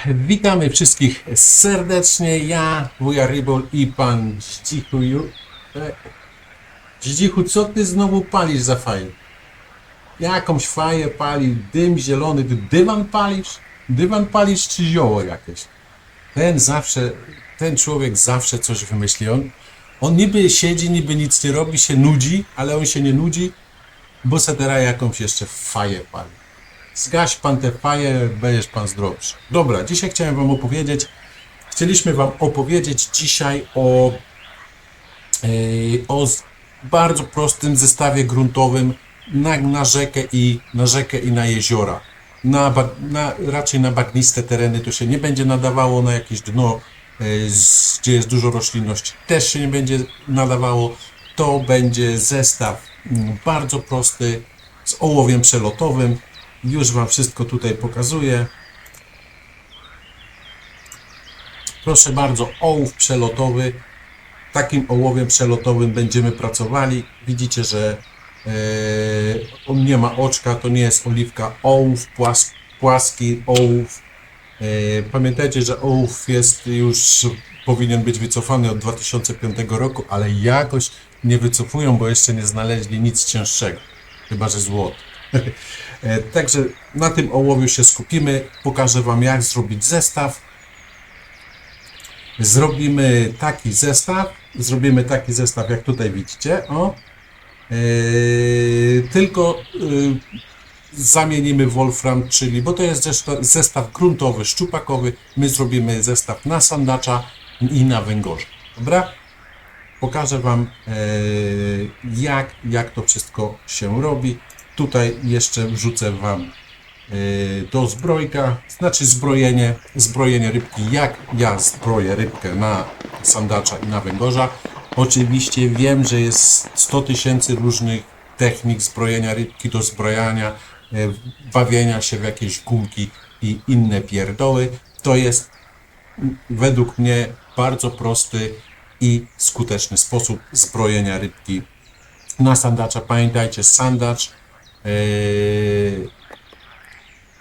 Witamy wszystkich serdecznie. Ja, wuja Rybol i pan Zdzichu. Zdzichu, co ty znowu palisz za faję? Jakąś faję pali, dym zielony, ty dywan palisz? Dywan palisz czy zioło jakieś? Ten człowiek zawsze coś wymyśli. On niby siedzi, niby nic nie robi, się nudzi, ale on się nie nudzi, bo se teraz jakąś jeszcze faję pali. Zgaś pan te faje, będziesz pan zdrowszy. Dobra, dzisiaj chcieliśmy wam opowiedzieć dzisiaj o bardzo prostym zestawie gruntowym na rzekę i na jeziora. Raczej na bagniste tereny to się nie będzie nadawało, na jakieś dno, gdzie jest dużo roślinności, też się nie będzie nadawało. To będzie zestaw bardzo prosty z ołowiem przelotowym. Już wam wszystko tutaj pokazuję. Proszę bardzo, ołów przelotowy. Takim ołowiem przelotowym będziemy pracowali. Widzicie, że on nie ma oczka, to nie jest oliwka. Ołów, płaski ołów. Pamiętajcie, że ołów powinien być wycofany od 2005 roku, ale jakoś nie wycofują, bo jeszcze nie znaleźli nic cięższego. Chyba że złoto. Także na tym ołowiu się skupimy. Pokażę wam, jak zrobić zestaw. Zrobimy taki zestaw, jak tutaj widzicie. Zamienimy wolfram, bo to jest zestaw gruntowy, szczupakowy. My zrobimy zestaw na sandacza i na węgorza. Dobra? Pokażę wam, jak to wszystko się robi. Tutaj jeszcze wrzucę wam do zbrojka, znaczy zbrojenie rybki, jak ja zbroję rybkę na sandacza i na węgorza. Oczywiście wiem, że jest 100 000 różnych technik zbrojenia rybki, do zbrojania, bawienia się w jakieś gumki i inne pierdoły. To jest według mnie bardzo prosty i skuteczny sposób zbrojenia rybki na sandacza. Pamiętajcie,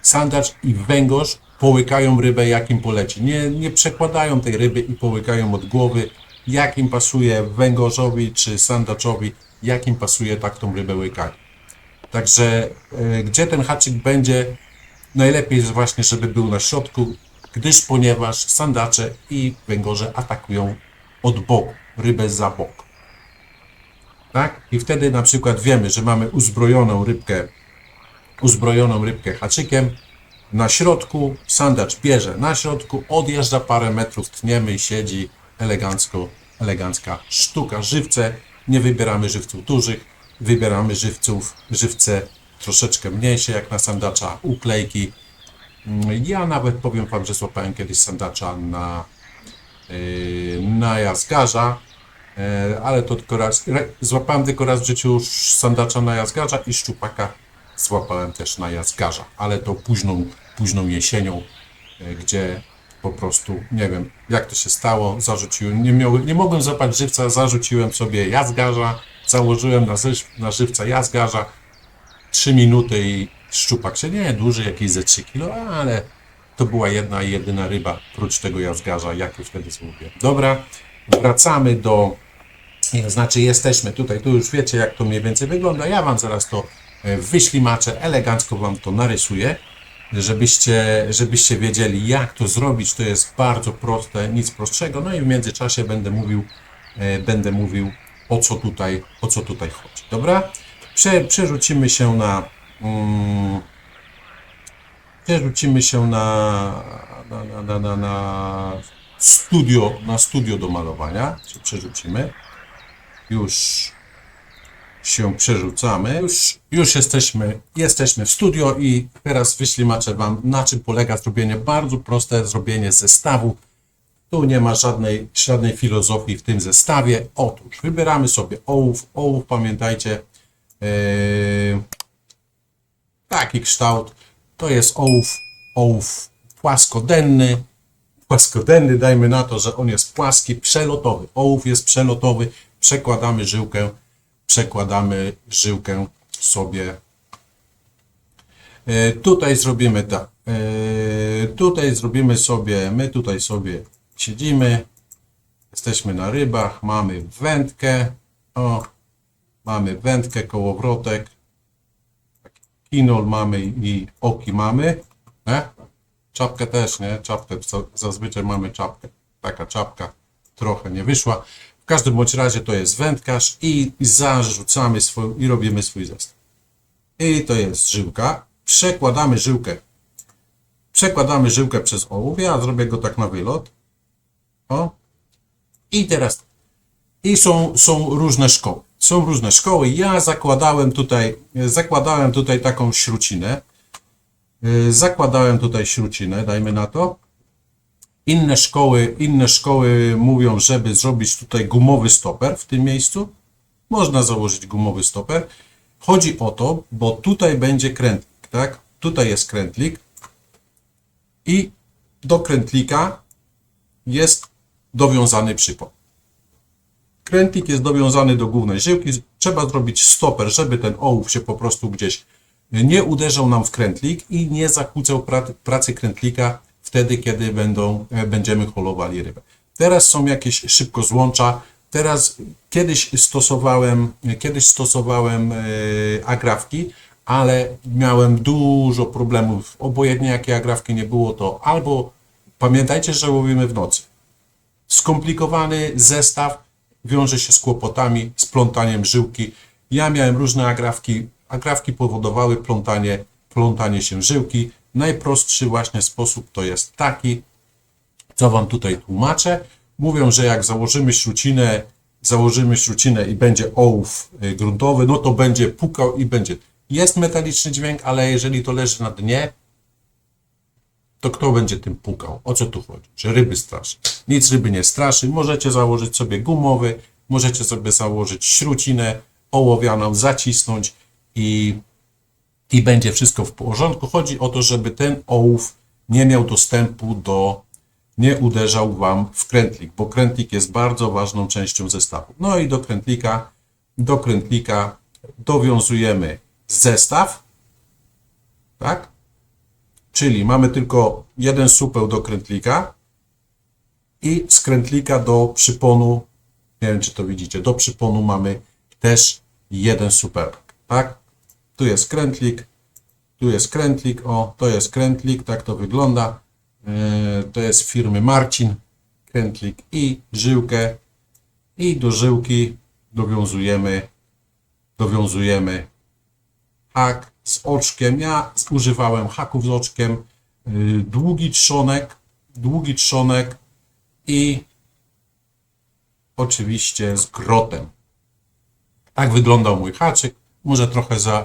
sandacz i węgorz połykają rybę, jak im poleci. Nie przekładają tej ryby i połykają od głowy. Jak im pasuje węgorzowi czy sandaczowi, jak im pasuje, tak tą rybę łykają. Także gdzie ten haczyk będzie, najlepiej jest właśnie, żeby był na środku, ponieważ sandacze i węgorze atakują od boku, rybę za bok. Tak? I wtedy na przykład wiemy, że mamy uzbrojoną rybkę haczykiem na środku, sandacz bierze na środku, odjeżdża parę metrów, tniemy i siedzi elegancka sztuka. Żywce, nie wybieramy żywców dużych, wybieramy żywce troszeczkę mniejsze, jak na sandacza, uklejki. Ja nawet powiem wam, że złapałem kiedyś sandacza na jazgarza, ale to złapałem tylko raz w życiu sandacza na jazgarza i szczupaka złapałem też na jazgarza, ale to późną jesienią, gdzie po prostu nie wiem, jak to się stało, zarzuciłem, nie mogłem złapać żywca, zarzuciłem sobie jazgarza, założyłem na żywca jazgarza, 3 minuty i szczupak się duży, jakieś ze 3 kg, ale to była jedna i jedyna ryba, prócz tego jazgarza, jaki wtedy złowiłem. Dobra, wracamy jesteśmy tutaj, tu już wiecie, jak to mniej więcej wygląda. Ja wam zaraz to wyślimaczę, elegancko wam to narysuję, żebyście wiedzieli, jak to zrobić. To jest bardzo proste, nic prostszego. No i w międzyczasie będę mówił o co tutaj chodzi. Dobra? Przerzucimy się na studio do malowania. Przerzucimy. Już się przerzucamy. Już jesteśmy w studio i teraz wyślimaczę wam, na czym polega bardzo proste zrobienie zestawu. Tu nie ma żadnej filozofii w tym zestawie. Otóż wybieramy sobie ołów. Ołów, pamiętajcie, taki kształt. To jest ołów płaskodenny. Dajmy na to, że on jest płaski, przelotowy. Ołów jest przelotowy. Przekładamy żyłkę sobie. Tutaj zrobimy tak. Tutaj zrobimy sobie, my tutaj sobie siedzimy, jesteśmy na rybach, mamy wędkę, o, mamy wędkę, kołowrotek, kinol mamy i oki mamy, nie? Czapkę też, nie? Czapkę, zazwyczaj mamy czapkę, taka czapka trochę nie wyszła. W każdym bądź razie to jest wędkarz i zarzucamy i robimy swój zestaw. I to jest żyłka, przekładamy żyłkę przez ołów, ja zrobię go tak na wylot, o, i teraz, i są różne szkoły. Są różne szkoły. Ja zakładałem tutaj taką śrucinę. Dajmy na to. Inne szkoły mówią, żeby zrobić tutaj gumowy stoper w tym miejscu. Można założyć gumowy stoper. Chodzi o to, bo tutaj będzie krętlik, tak? Tutaj jest krętlik i do krętlika jest dowiązany przypon. Krętlik jest dowiązany do głównej żyłki. Trzeba zrobić stoper, żeby ten ołów się po prostu gdzieś nie uderzał nam w krętlik i nie zakłócał pracy krętlika wtedy, kiedy będziemy holowali rybę. Teraz są jakieś szybkozłącza. Kiedyś stosowałem agrafki, ale miałem dużo problemów. Obojętnie jakie agrafki nie było, to albo pamiętajcie, że łowimy w nocy. Skomplikowany zestaw wiąże się z kłopotami, z plątaniem żyłki. Ja miałem różne agrafki powodowały plątanie się żyłki. Najprostszy właśnie sposób to jest taki, co Wam tutaj tłumaczę. Mówią, że jak założymy śrucinę i będzie ołów gruntowy, no to będzie pukał i będzie. Jest metaliczny dźwięk, ale jeżeli to leży na dnie, to kto będzie tym pukał? O co tu chodzi? Że ryby straszy. Nic ryby nie straszy. Możecie założyć sobie gumowy, możecie sobie założyć śrucinę ołowianą, zacisnąć i będzie wszystko w porządku. Chodzi o to, żeby ten ołów nie miał dostępu nie uderzał Wam w krętlik, bo krętlik jest bardzo ważną częścią zestawu. No i do krętlika dowiązujemy zestaw, tak? Czyli mamy tylko jeden supeł do krętlika i z krętlika do przyponu, nie wiem czy to widzicie, do przyponu mamy też jeden supełek, tak? Tu jest krętlik, o, to jest krętlik, tak to wygląda. To jest firmy Marcin, krętlik i żyłkę i do żyłki dowiązujemy hak z oczkiem. Ja używałem haków z oczkiem, długi trzonek i oczywiście z grotem. Tak wyglądał mój haczyk.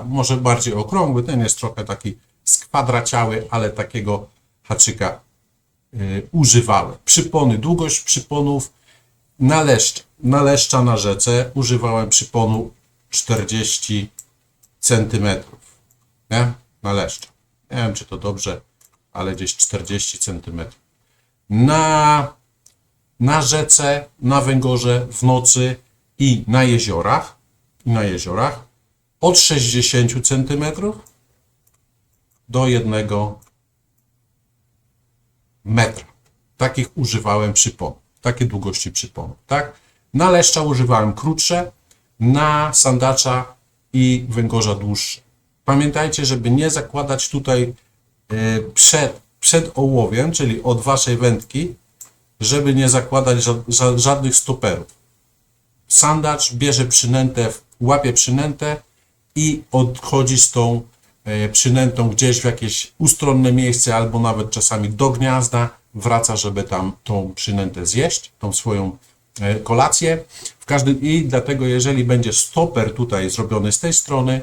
Może bardziej okrągły, ten jest trochę taki skwadraciały, ale takiego haczyka używałem. Przypony, długość przyponów na leszcza na rzece używałem przyponu 40 cm. Nie? Na leszcza. Nie wiem, czy to dobrze, ale gdzieś 40 cm. Na rzece, na węgorze, w nocy i na jeziorach od 60 cm do 1 metra. Takich używałem przyponów, takie długości przyponów, tak? Na leszcza używałem krótsze, na sandacza i węgorza dłuższe. Pamiętajcie, żeby nie zakładać tutaj przed ołowiem, czyli od waszej wędki, żeby nie zakładać żadnych stoperów. Sandacz bierze przynętę, łapie przynętę i odchodzi z tą przynętą gdzieś w jakieś ustronne miejsce albo nawet czasami do gniazda, wraca, żeby tam tą przynętę zjeść, tą swoją kolację. I dlatego jeżeli będzie stoper tutaj zrobiony z tej strony,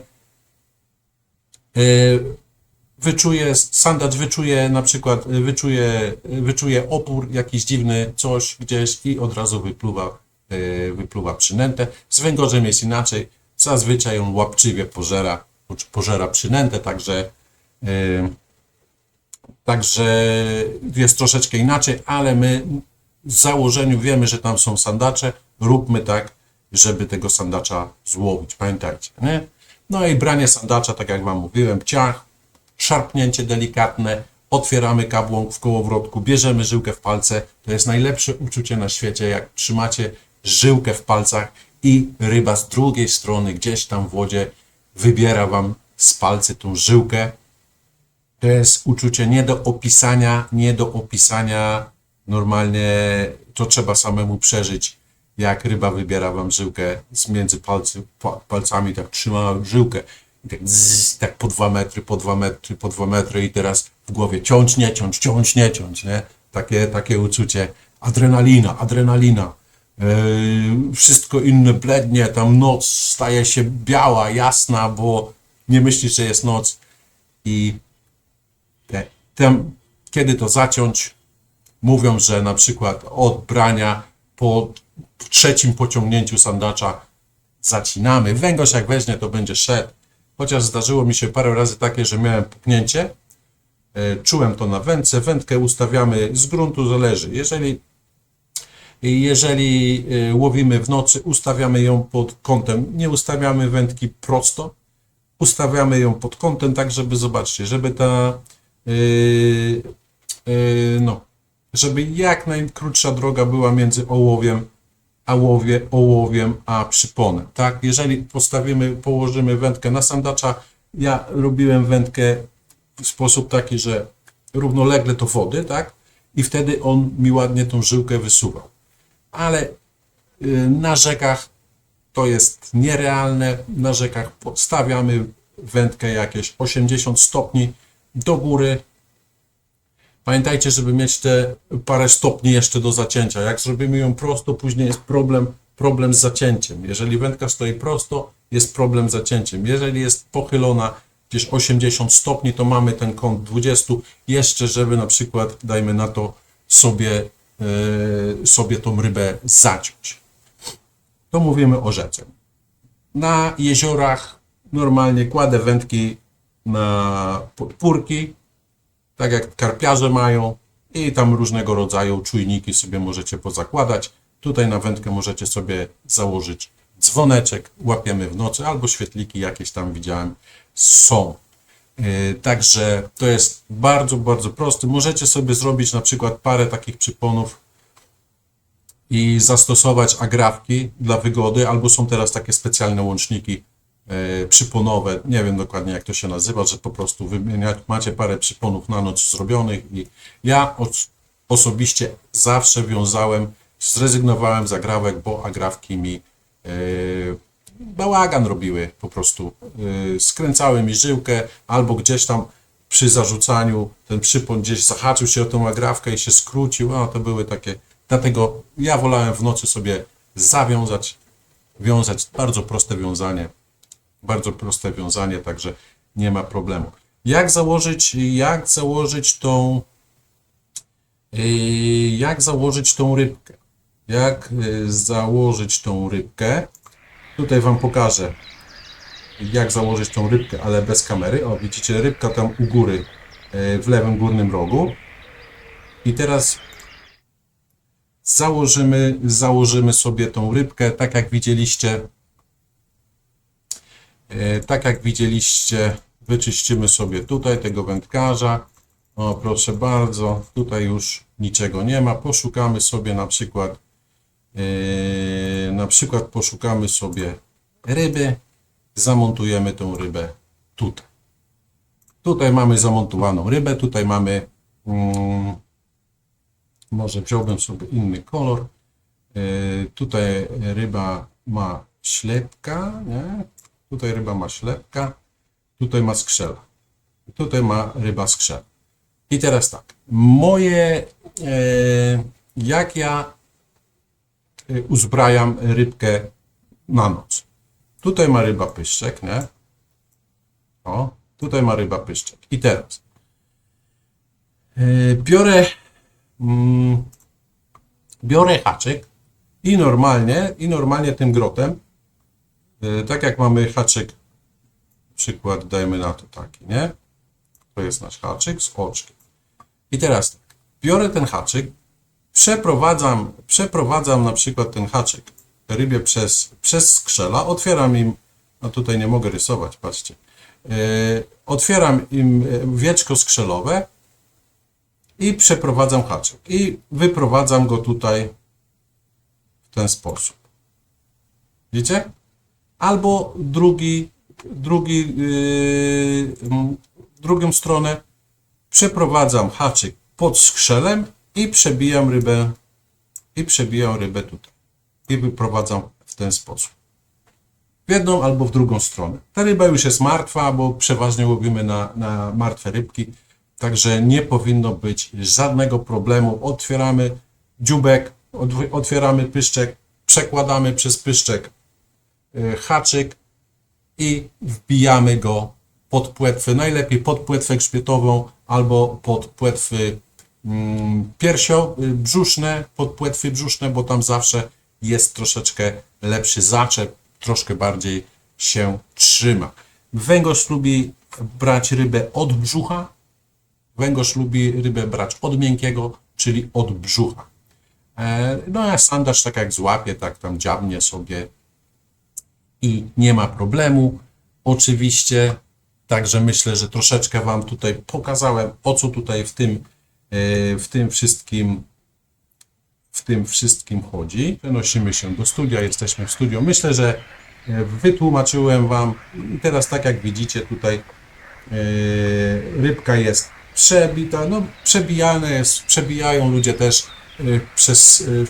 sandacz wyczuje na przykład, wyczuje opór jakiś dziwny, coś gdzieś i od razu wypluwa przynętę. Z węgorzem jest inaczej, zazwyczaj on łapczywie pożera przynętę, także jest troszeczkę inaczej, ale my w założeniu wiemy, że tam są sandacze, róbmy tak, żeby tego sandacza złowić, pamiętajcie, nie? No i branie sandacza, tak jak Wam mówiłem, ciach, szarpnięcie delikatne, otwieramy kabłąk w kołowrotku, bierzemy żyłkę w palce. To jest najlepsze uczucie na świecie, jak trzymacie żyłkę w palcach i ryba z drugiej strony, gdzieś tam w wodzie, wybiera wam z palcy tą żyłkę. To jest uczucie nie do opisania. Normalnie to trzeba samemu przeżyć, jak ryba wybiera wam żyłkę z między palcami, tak trzyma żyłkę i tak, tak po 2 metry, po 2 metry, po 2 metry i teraz w głowie ciąć, nie ciąć, ciąć, nie ciąć, nie? Takie uczucie. Adrenalina. Wszystko inne blednie, tam noc staje się biała, jasna, bo nie myślisz, że jest noc i kiedy to zaciąć, mówią, że na przykład od brania po 3. pociągnięciu sandacza zacinamy. Węgorz jak weźmie, to będzie szedł. Chociaż zdarzyło mi się parę razy takie, że miałem puknięcie, czułem to na wędce. Wędkę ustawiamy z gruntu, zależy. Jeżeli łowimy w nocy, ustawiamy ją pod kątem. Nie ustawiamy wędki prosto, ustawiamy ją pod kątem, tak żeby, zobaczcie, żeby ta żeby jak najkrótsza droga była między ołowiem a przyponem, tak? Jeżeli położymy wędkę na sandacza, ja robiłem wędkę w sposób taki, że równolegle do wody, tak? I wtedy on mi ładnie tą żyłkę wysuwał. Ale na rzekach to jest nierealne. Na rzekach podstawiamy wędkę jakieś 80 stopni do góry. Pamiętajcie, żeby mieć te parę stopni jeszcze do zacięcia. Jak zrobimy ją prosto, później jest problem z zacięciem. Jeżeli wędka stoi prosto, jest problem z zacięciem. Jeżeli jest pochylona gdzieś 80 stopni, to mamy ten kąt 20. Jeszcze, żeby na przykład, dajmy na to, sobie tą rybę zaciąć. To mówimy o rzece. Na jeziorach normalnie kładę wędki na podpórki, tak jak karpiarze mają, i tam różnego rodzaju czujniki sobie możecie pozakładać. Tutaj na wędkę możecie sobie założyć dzwoneczek, łapiemy w nocy, albo świetliki jakieś tam widziałem są. Także to jest bardzo, bardzo prosty. Możecie sobie zrobić na przykład parę takich przyponów i zastosować agrafki dla wygody, albo są teraz takie specjalne łączniki przyponowe, nie wiem dokładnie jak to się nazywa, że po prostu macie parę przyponów na noc zrobionych i ja osobiście zawsze zrezygnowałem z agrafek, bo agrafki mi bałagan robiły po prostu. Skręcały mi żyłkę albo gdzieś tam przy zarzucaniu ten przypon gdzieś zahaczył się o tą agrafkę i się skrócił, a to były takie, dlatego ja wolałem w nocy sobie wiązać bardzo proste wiązanie, także nie ma problemu. Jak założyć tą rybkę? Tutaj wam pokażę, jak założyć tą rybkę, ale bez kamery. O, widzicie, rybka tam u góry, w lewym górnym rogu. I teraz założymy sobie tą rybkę, tak jak widzieliście, wyczyścimy sobie tutaj tego wędkarza. O, proszę bardzo, tutaj już niczego nie ma. Poszukamy sobie na przykład poszukamy sobie ryby, zamontujemy tą rybę tutaj. Tutaj mamy zamontowaną rybę, tutaj mamy, może wziąłbym sobie inny kolor. Tutaj ryba ma ślepka, nie? Tutaj ryba ma ślepka, tutaj ma skrzela. Tutaj ma ryba skrzela. I teraz tak, jak ja uzbrajam rybkę na noc. Tutaj ma ryba pyszczek, nie? O, tutaj ma ryba pyszczek. I teraz biorę haczyk i normalnie tym grotem, tak jak mamy haczyk, przykład dajmy na to taki, nie? To jest nasz haczyk z oczkiem. I teraz tak, biorę ten haczyk, przeprowadzam na przykład ten haczyk rybie przez skrzela, otwieram im, no tutaj nie mogę rysować, patrzcie, otwieram im wieczko skrzelowe i przeprowadzam haczyk. I wyprowadzam go tutaj w ten sposób. Widzicie? Albo drugą stronę przeprowadzam haczyk pod skrzelem i przebijam rybę tutaj. I wyprowadzam w ten sposób. W jedną albo w drugą stronę. Ta ryba już jest martwa, bo przeważnie łowimy na martwe rybki. Także nie powinno być żadnego problemu. Otwieramy dzióbek, otwieramy pyszczek, przekładamy przez pyszczek haczyk i wbijamy go pod płetwę. Najlepiej pod płetwę grzbietową albo pod płetwy brzuszne, pod płetwy brzuszne, bo tam zawsze jest troszeczkę lepszy zaczep, troszkę bardziej się trzyma. Węgorz lubi brać rybę od brzucha, węgorz lubi rybę brać od miękkiego, czyli od brzucha. No a sandacz tak jak złapie, tak tam dziabnie sobie i nie ma problemu. Oczywiście, także myślę, że troszeczkę Wam tutaj pokazałem, o co tutaj w tym wszystkim chodzi. Przenosimy się do studia, jesteśmy w studiu. Myślę, że wytłumaczyłem Wam i teraz tak jak widzicie tutaj rybka jest przebita, no przebijane jest, przebijają ludzie też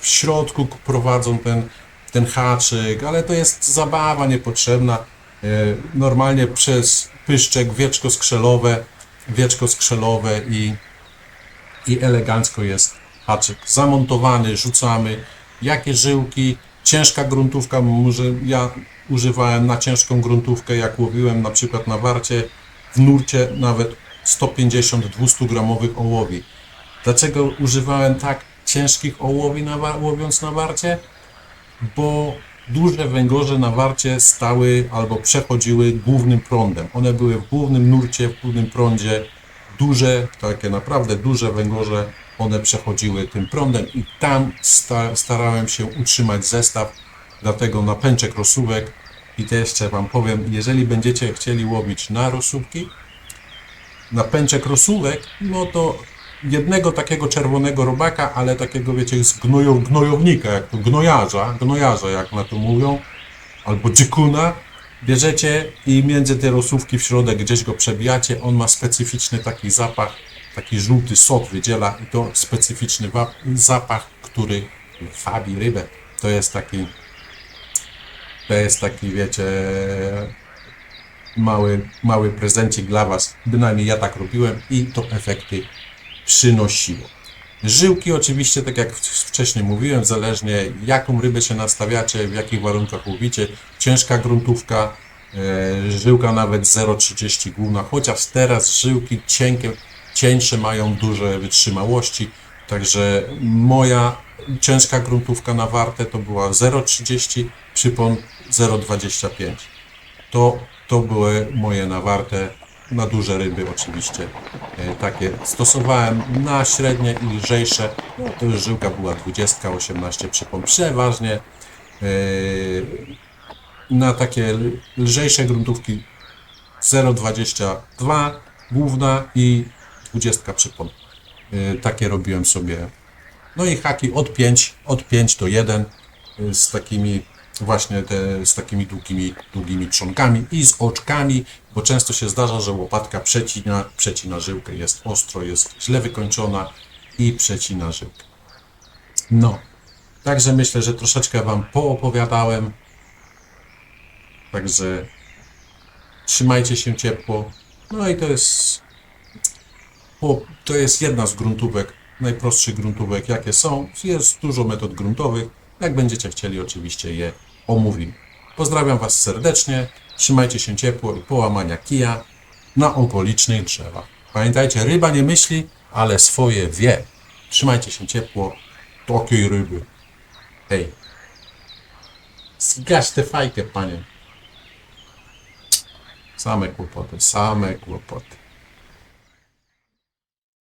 w środku prowadzą ten haczyk, ale to jest zabawa niepotrzebna. Normalnie przez pyszczek, wieczko skrzelowe i elegancko jest haczyk zamontowany, rzucamy. Jakie żyłki, ciężka gruntówka, może ja używałem na ciężką gruntówkę, jak łowiłem na przykład na warcie, w nurcie nawet 150-200 gramowych ołowi. Dlaczego używałem tak ciężkich ołowi łowiąc na warcie? Bo duże węgorze na warcie stały albo przechodziły głównym prądem. One były w głównym nurcie, w głównym prądzie. Duże, takie naprawdę duże węgorze, one przechodziły tym prądem i tam starałem się utrzymać zestaw, dlatego na pęczek rosówek. I to jeszcze Wam powiem, jeżeli będziecie chcieli łowić na rosówki, na pęczek rosówek, no to jednego takiego czerwonego robaka, ale takiego, wiecie, z gnojownika, jak to gnojarza, jak na to mówią, albo dzikuna, bierzecie i między te rosówki w środek gdzieś go przebijacie. On ma specyficzny taki zapach, taki żółty sok wydziela i to specyficzny zapach, który wabi rybę. To jest taki, wiecie, mały prezencik dla Was. Bynajmniej ja tak robiłem i to efekty przynosiło. Żyłki oczywiście, tak jak wcześniej mówiłem, zależnie jaką rybę się nastawiacie, w jakich warunkach łowicie. Ciężka gruntówka, żyłka nawet 0,30 główna, chociaż teraz żyłki cieńsze mają duże wytrzymałości, także moja ciężka gruntówka na wartę to była 0,30, przypon 0,25. To były moje na wartę, na duże ryby oczywiście takie stosowałem, na średnie i lżejsze, no to już żyłka była 20, 18 przypon, przeważnie na takie lżejsze gruntówki 0,22 główna i 20 przypon. Takie robiłem sobie. No i haki od 5 do 1 z takimi właśnie z takimi długimi trzonkami i z oczkami, bo często się zdarza, że łopatka przecina żyłkę, jest ostro, jest źle wykończona i przecina żyłkę. No, także myślę, że troszeczkę Wam poopowiadałem. Także trzymajcie się ciepło. No i to jest jedna z gruntówek, najprostszych gruntówek jakie są. Jest dużo metod gruntowych. Jak będziecie chcieli, oczywiście je omówimy. Pozdrawiam Was serdecznie. Trzymajcie się ciepło i połamania kija na okolicznych drzewach. Pamiętajcie, ryba nie myśli, ale swoje wie. Trzymajcie się ciepło. Takiej ryby. Hej. Zgaś tę fajkę, panie. Same kłopoty, same kłopoty.